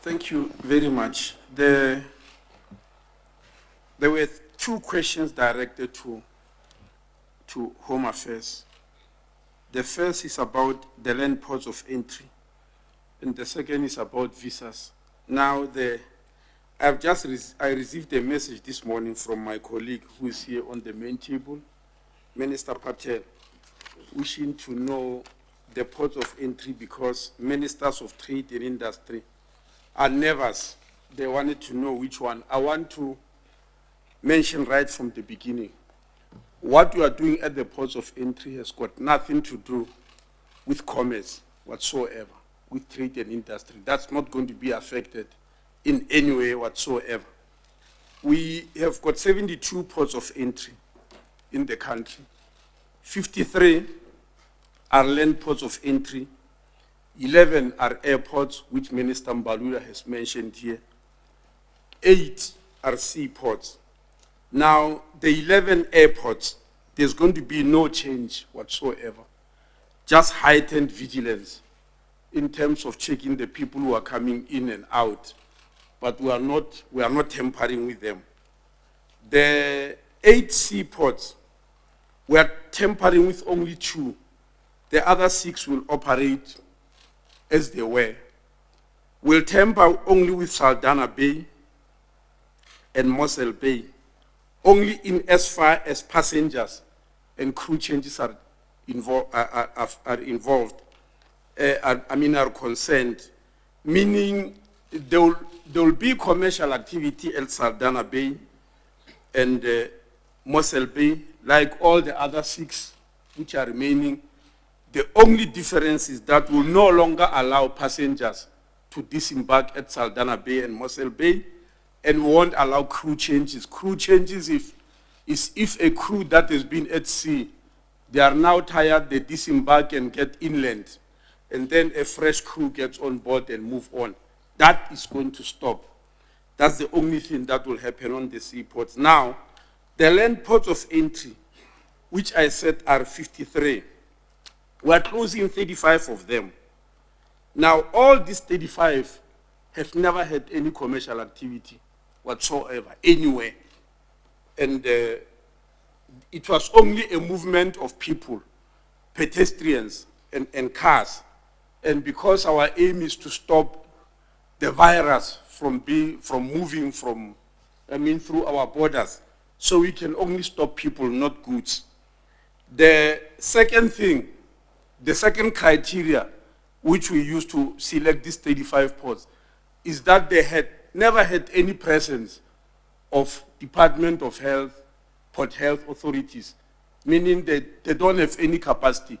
Thank you very much. There were two questions directed to Home Affairs. The first is about the land ports of entry, and the second is about visas. Now, I received a message this morning from my colleague who is here on the main table, Minister Patel, wishing to know the ports of entry because ministers of trade and industry are nervous. They wanted to know which one. I want to mention right from the beginning, what you are doing at the ports of entry has got nothing to do with commerce whatsoever, with trade and industry. That's not going to be affected in any way whatsoever. We have got 72 ports of entry in the country. 53 are land ports of entry. 11 are airports, which Minister Mbalula has mentioned here. 8 are seaports. Now, the 11 airports, there's going to be no change whatsoever, just heightened vigilance in terms of checking the people who are coming in and out, but we are not tampering with them. The 8 seaports, we are tampering with only 2. The other 6 will operate as they were. We'll tamper only with Saldanha Bay and Mossel Bay, only in as far as passengers and crew changes are concerned, meaning there will be commercial activity at Saldanha Bay and Mossel Bay, like all the other 6 which are remaining. The only difference is that we'll no longer allow passengers to disembark at Saldanha Bay and Mossel Bay, and we won't allow crew changes. Crew changes is if a crew that has been at sea, they are now tired, they disembark and get inland, and then a fresh crew gets on board and move on. That is going to stop. That's the only thing that will happen on the seaports. Now, the land ports of entry, which I said are 53, we're closing 35 of them. Now, all these 35 have never had any commercial activity whatsoever, anywhere. And it was only a movement of people, pedestrians, and cars. And because our aim is to stop the virus from moving through our borders, so we can only stop people, not goods. The second thing, the second criteria which we use to select these 35 ports is that they had never had any presence of Department of Health, Port Health authorities, meaning they don't have any capacity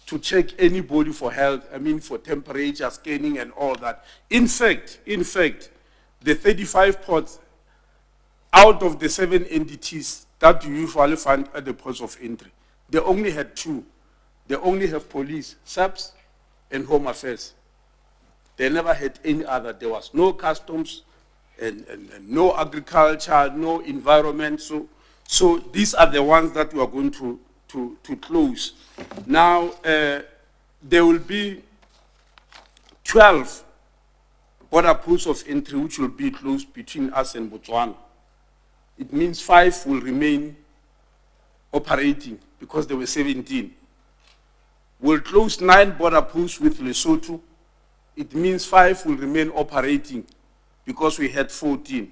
to check anybody for health, for temperature scanning and all that. In fact, the 35 ports, out of the 7 entities that you usually find at the ports of entry, they only had 2. They only have police, SAPS, and Home Affairs. They never had any other. There was no customs and no agriculture, no environment. So these are the ones that we are going to close. Now, there will be 12 border posts of entry which will be closed between us and Botswana. It means 5 will remain operating because there were 17. We'll close 9 border posts with Lesotho. It means 5 will remain operating because we had 14.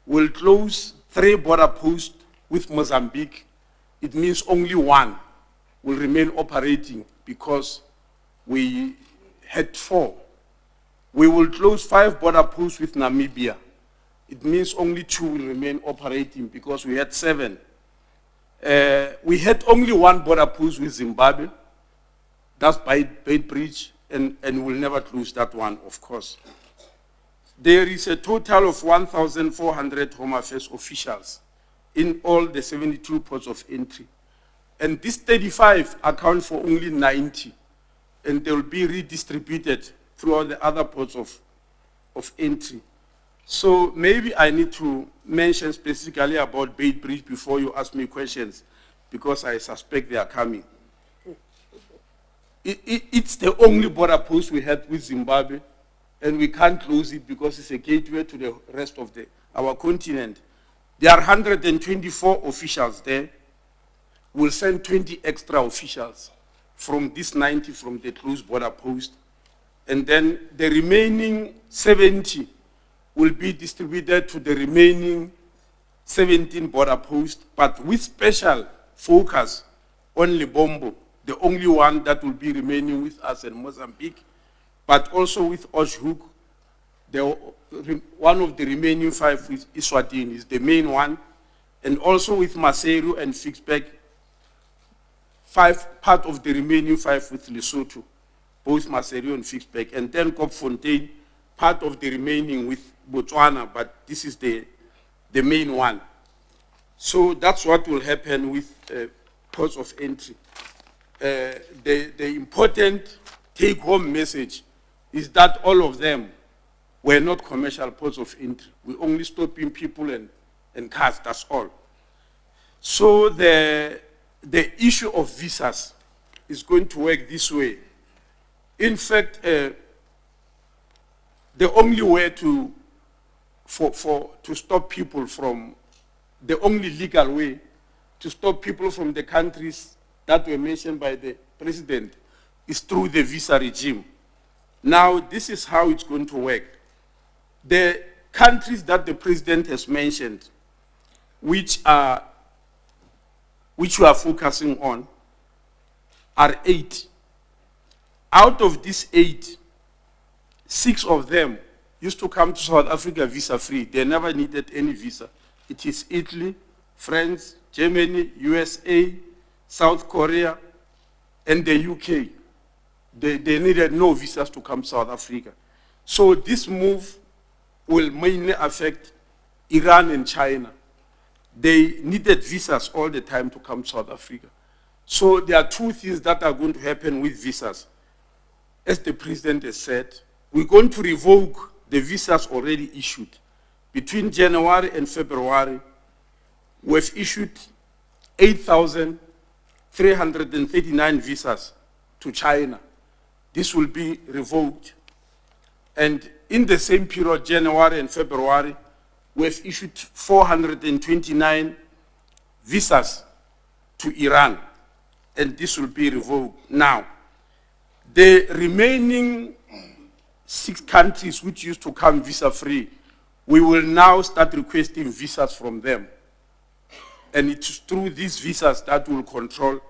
We'll close 3 border posts with Mozambique. It means only 1 will remain operating because we had 4. We will close 5 border posts with Namibia. It means only 2 will remain operating because we had 7. We had only 1 border post with Zimbabwe. That's by Bridge, and we'll never close that one, of course. There is a total of 1,400 Home Affairs officials in all the 72 ports of entry. And these 35 account for only 90, and they will be redistributed throughout the other ports of entry. So maybe I need to mention specifically about Bridge before you ask me questions, because I suspect they are coming. It's the only border post we had with Zimbabwe, and we can't close it because it's a gateway to the rest of our continent. There are 124 officials there. We'll send 20 extra officials from this 90 from the closed border post. And then the remaining 70 will be distributed to the remaining 17 border posts, but with special focus on Lebombo, the only one that will be remaining with us in Mozambique, but also with Oshhoek, one of the remaining 5 with Eswatini is the main one, and also with Maseru and Fixbeck, part of the remaining 5 with Lesotho, both Maseru and Fixbeck, and then Kopfontein, part of the remaining with Botswana, but this is the main one. So that's what will happen with ports of entry. The important take-home message is that all of them were not commercial ports of entry. We only stopping people and cars, that's all. So the issue of visas is going to work this way. In fact, the only way to stop people from, the only legal way to stop people from the countries that were mentioned by the president is through the visa regime. Now, this is how it's going to work. The countries that the president has mentioned, which we are focusing on, are 8. Out of these 8, 6 of them used to come to South Africa visa-free. They never needed any visa. It is Italy, France, Germany, USA, South Korea, and the UK. They needed no visas to come to South Africa. So this move will mainly affect Iran and China. They needed visas all the time to come to South Africa. So there are 2 things that are going to happen with visas. As the president has said, we're going to revoke the visas already issued. Between January and February, we've issued 8,339 visas to China. This will be revoked. And in the same period, January and February, we've issued 429 visas to Iran, and this will be revoked. Now, the remaining 6 countries which used to come visa-free, we will now start requesting visas from them. And it's through these visas that will control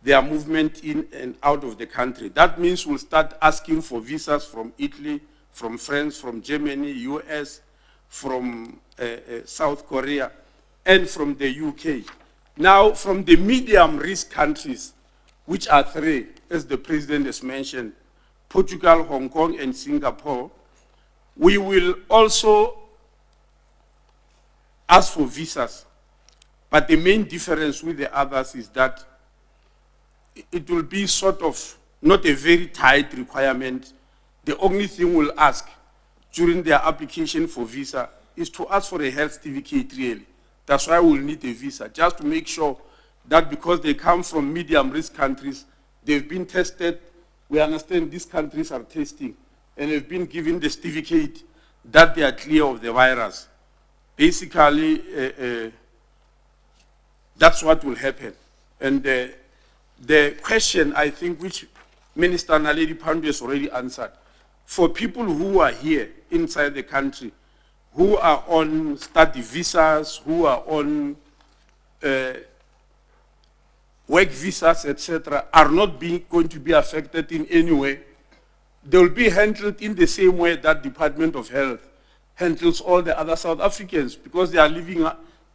their movement in and out of the country. That means we'll start asking for visas from Italy, from France, from Germany, US, from South Korea, and from the UK. Now, from the medium risk countries, which are 3, as the president has mentioned, Portugal, Hong Kong, and Singapore, we will also ask for visas. But the main difference with the others is that it will be sort of not a very tight requirement. The only thing we'll ask during their application for visa is to ask for a health certificate, really. That's why we'll need a visa, just to make sure that because they come from medium risk countries, they've been tested. We understand these countries are testing, and they've been given the certificate that they are clear of the virus. Basically, that's what will happen. And the question, I think, which Minister Naledi Pandey has already answered, for people who are here inside the country, who are on study visas, who are on work visas, etc., are not going to be affected in any way. They will be handled in the same way that Department of Health handles all the other South Africans, because they are living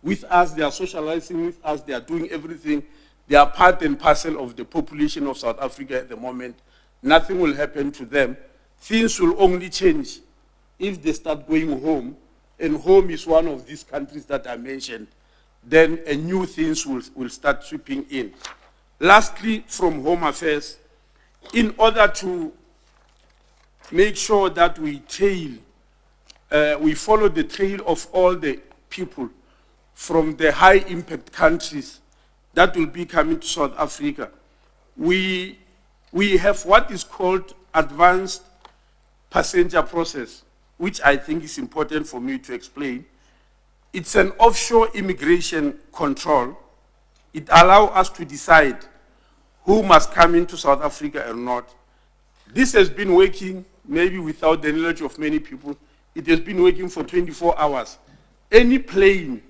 with us, they are socializing with us, they are doing everything. They are part and parcel of the population of South Africa at the moment. Nothing will happen to them. Things will only change if they start going home, and home is one of these countries that I mentioned. Then new things will start sweeping in. Lastly, from Home Affairs, in order to make sure that we follow the trail of all the people from the high impact countries that will be coming to South Africa, we have what is called advanced passenger process, which I think is important for me to explain. It's an offshore immigration control. It allows us to decide who must come into South Africa or not. This has been working, maybe without the knowledge of many people, it has been working for 24 hours. Any plane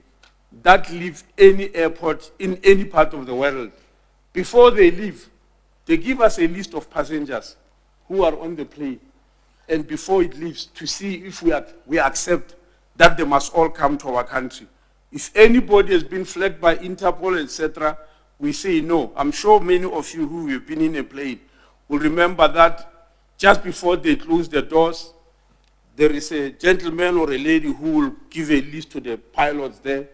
that leaves any airport in any part of the world, before they leave, they give us a list of passengers who are on the plane, and before it leaves, to see if we accept that they must all come to our country. If anybody has been flagged by Interpol, etc., we say no. I'm sure many of you who have been in a plane will remember that just before they close the doors, there is a gentleman or a lady who will give a list to the pilots there.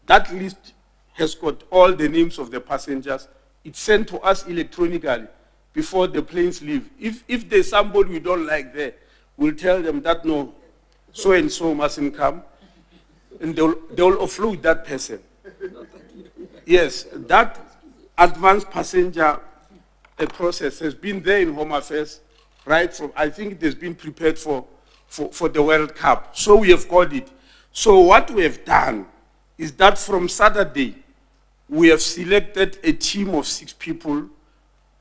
That list has got all the names of the passengers. It's sent to us electronically before the planes leave. If there's somebody we don't like there, we'll tell them that no, so-and-so mustn't come, and they'll offload that person. Yes, that advanced passenger process has been there in Home Affairs, right from, I think it has been prepared for the World Cup. So we have got it. So what we have done is that from Saturday, we have selected a team of 6 people.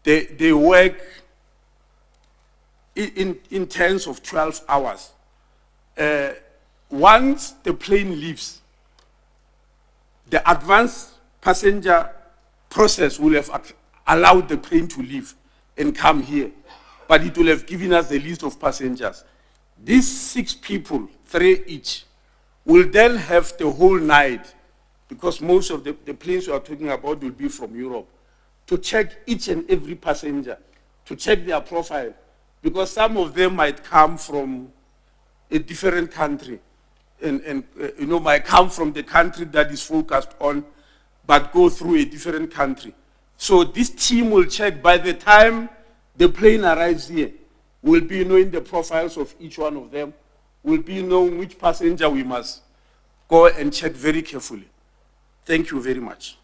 They work in terms of 12 hours. Once the plane leaves, the advanced passenger process will have allowed the plane to leave and come here, but it will have given us the list of passengers. These 6 people, 3 each, will then have the whole night, because most of the planes we are talking about will be from Europe, to check each and every passenger, to check their profile, because some of them might come from a different country, and might come from the country that is focused on, but go through a different country. So this team will check. By the time the plane arrives here, we'll be knowing the profiles of each one of them. We'll be knowing which passenger we must go and check very carefully. Thank you very much.